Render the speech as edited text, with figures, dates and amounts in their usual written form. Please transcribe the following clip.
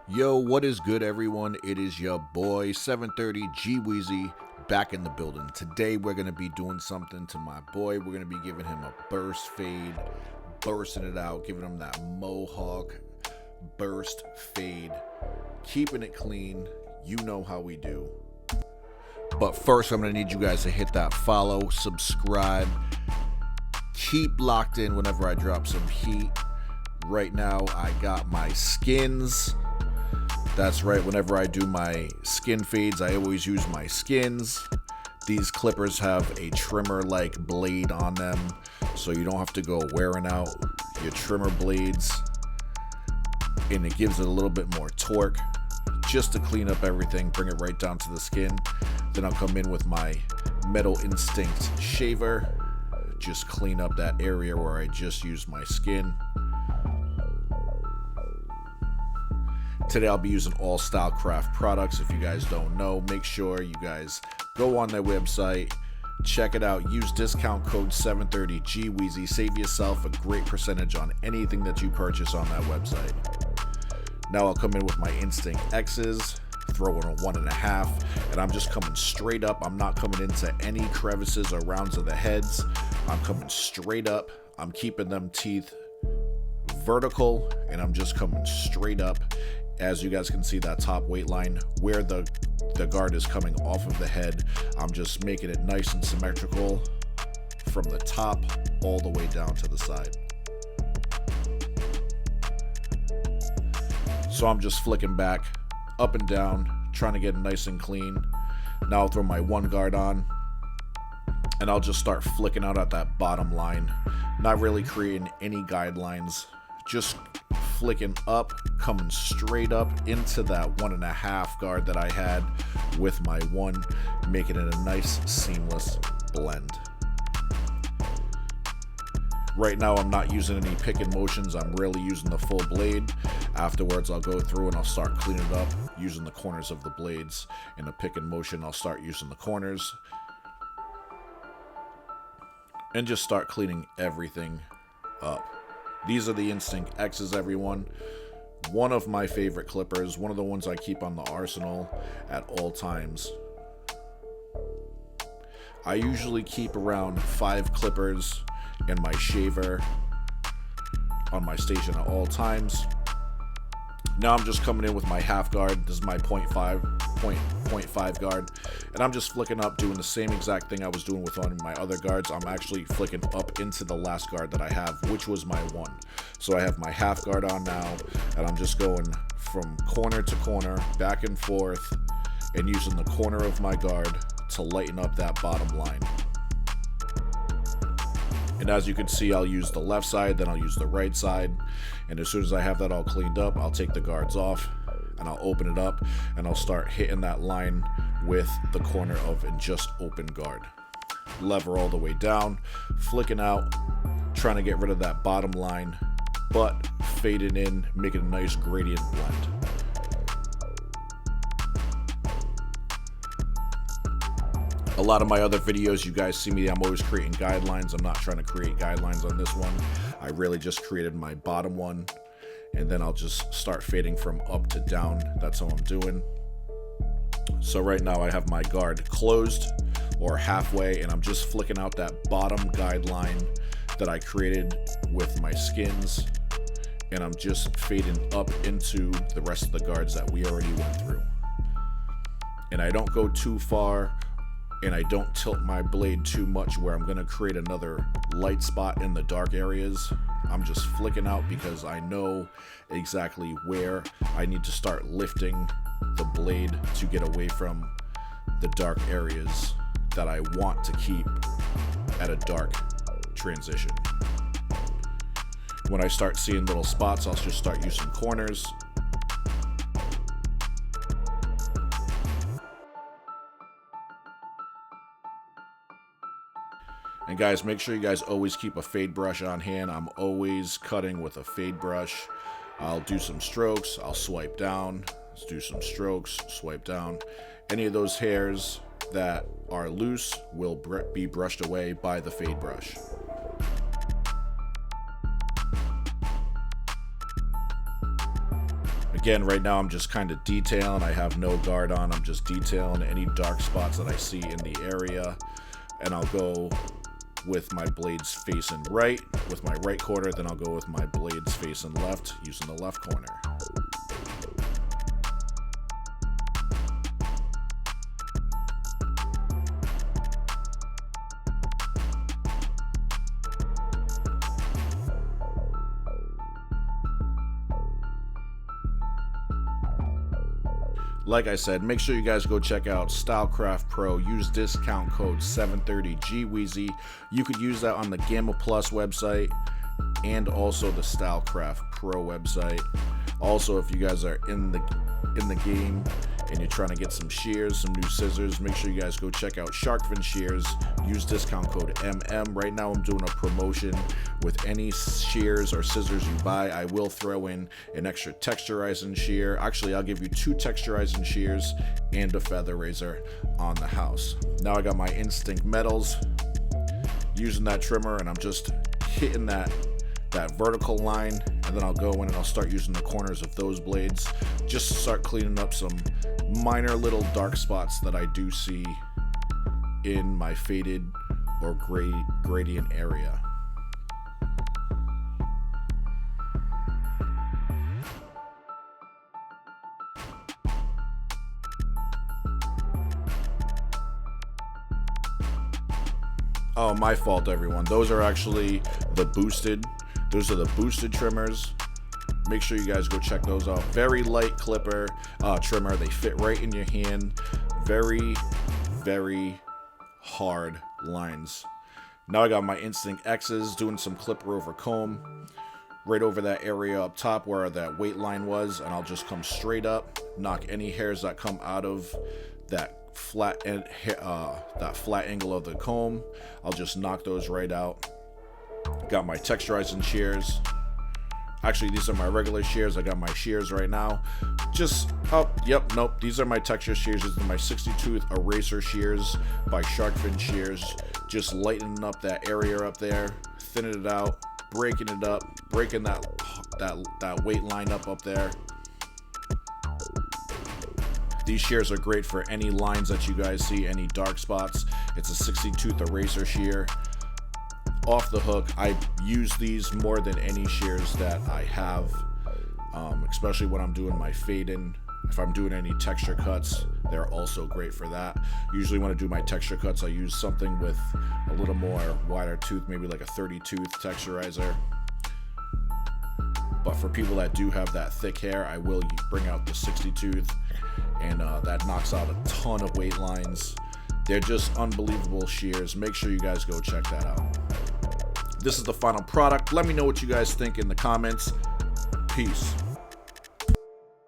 Yo, what is good, everyone? It is your boy 730 G Weezy back in the building. Today we're going to be doing something to my boy. We're going to be giving him a burst fade, bursting it out, giving him that mohawk burst fade, keeping it clean. You know how we do. But first, I'm going to need you guys to hit that follow, subscribe, keep locked in whenever I drop some heat. Right now, I got my skins. That's right, whenever I do my skin fades, I always use my skins. These clippers have a trimmer-like blade on them, so you don't have to go wearing out your trimmer blades. And it gives it a little bit more torque, just to clean up everything, bring it right down to the skin. Then I'll come in with my Metal Instinct shaver, just clean up that area where I just used my skin. Today I'll be using all S.CRAFT products. If you guys don't know, make sure you guys go on their website, check it out, use discount code 730GWeezy, save yourself a great percentage on anything that you purchase on that website. Now I'll come in with my Instinct X's, throw in a 1.5, and I'm just coming straight up. I'm not coming into any crevices or rounds of the heads. I'm coming straight up. I'm keeping them teeth vertical, and I'm just coming straight up. As you guys can see, that top weight line where the guard is coming off of the head, I'm just making it nice and symmetrical from the top all the way down to the side. So I'm just flicking back up and down, trying to get it nice and clean. Now I'll throw my one guard on, and I'll just start flicking out at that bottom line, not really creating any guidelines, just flicking up, coming straight up into that 1.5 guard that I had with my one, making it a nice seamless blend. Right now I'm not using any picking motions, I'm really using the full blade. Afterwards I'll go through and I'll start cleaning it up using the corners of the blades. In a picking motion I'll start using the corners and just start cleaning everything up. These are the Instinct X's, everyone. One of my favorite clippers, one of the ones I keep on the arsenal at all times. I usually keep around 5 clippers in my shaver on my station at all times. Now I'm just coming in with my half guard. This is my 0.5 guard, and I'm just flicking up, doing the same exact thing I was doing with one of my other guards. I'm actually flicking up into the last guard that I have, which was my one. So I have my half guard on now, and I'm just going from corner to corner, back and forth, and using the corner of my guard to lighten up that bottom line. And as you can see, I'll use the left side, then I'll use the right side. And as soon as I have that all cleaned up, I'll take the guards off and I'll open it up and I'll start hitting that line with the corner of an just open guard. Lever all the way down, flicking out, trying to get rid of that bottom line, but fading in, making a nice gradient blend. A lot of my other videos, you guys see me, I'm always creating guidelines. I'm not trying to create guidelines on this one. I really just created my bottom one, and then I'll just start fading from up to down. That's all I'm doing. So right now I have my guard closed or halfway, and I'm just flicking out that bottom guideline that I created with my skins, and I'm just fading up into the rest of the guards that we already went through. And I don't go too far, and I don't tilt my blade too much where I'm going to create another light spot in the dark areas. I'm just flicking out because I know exactly where I need to start lifting the blade to get away from the dark areas that I want to keep at a dark transition. When I start seeing little spots, I'll just start using corners. And guys, make sure you guys always keep a fade brush on hand. I'm always cutting with a fade brush. I'll do some strokes, I'll swipe down, let's do some strokes, swipe down. Any of those hairs that are loose will be brushed away by the fade brush. Again, right now I'm just kind of detailing. I have no guard on. I'm just detailing any dark spots that I see in the area. And I'll go with my blades facing right with my right corner. Then I'll go with my blades facing left using the left corner. Like I said, make sure you guys go check out S.CRAFT Pro. Use discount code 730GWeezy. You could use that on the Gamma Plus website and also the S.CRAFT Pro website. Also, if you guys are in the game and you're trying to get some shears, some new scissors, make sure you guys go check out Shark Fin Shears. Use discount code MM. Right now I'm doing a promotion with any shears or scissors you buy. I will throw in an extra texturizing shear. Actually, I'll give you 2 texturizing shears and a feather razor on the house. Now I got my Instinct Metals, using that trimmer, and I'm just hitting that vertical line, and then I'll go in and I'll start using the corners of those blades just to start cleaning up some minor little dark spots that I do see in my faded or gradient area. Oh, my fault, everyone. Those are actually the boosted. Those are the boosted trimmers. Make sure you guys go check those out. Very light trimmer. They fit right in your hand. Very, very hard lines. Now I got my Instinct X's, doing some clipper over comb right over that area up top where that weight line was, and I'll just come straight up, knock any hairs that come out of that flat angle of the comb. I'll just knock those right out. Got my texturizing shears. Actually, these are my regular shears. I got my shears right now. These are my texture shears. These are my 60-tooth eraser shears by Shark Fin Shears. Just lightening up that area up there, thinning it out, breaking it up, breaking that weight line up there. These shears are great for any lines that you guys see, any dark spots. It's a 60-tooth eraser shear. Off the hook, I use these more than any shears that I have, especially when I'm doing my fade-in. If I'm doing any texture cuts, they're also great for that. Usually when I do my texture cuts, I use something with a little more wider tooth, maybe like a 30-tooth texturizer. But for people that do have that thick hair, I will bring out the 60-tooth, and that knocks out a ton of weight lines. They're just unbelievable shears. Make sure you guys go check that out. This is the final product. Let me know what you guys think in the comments. Peace.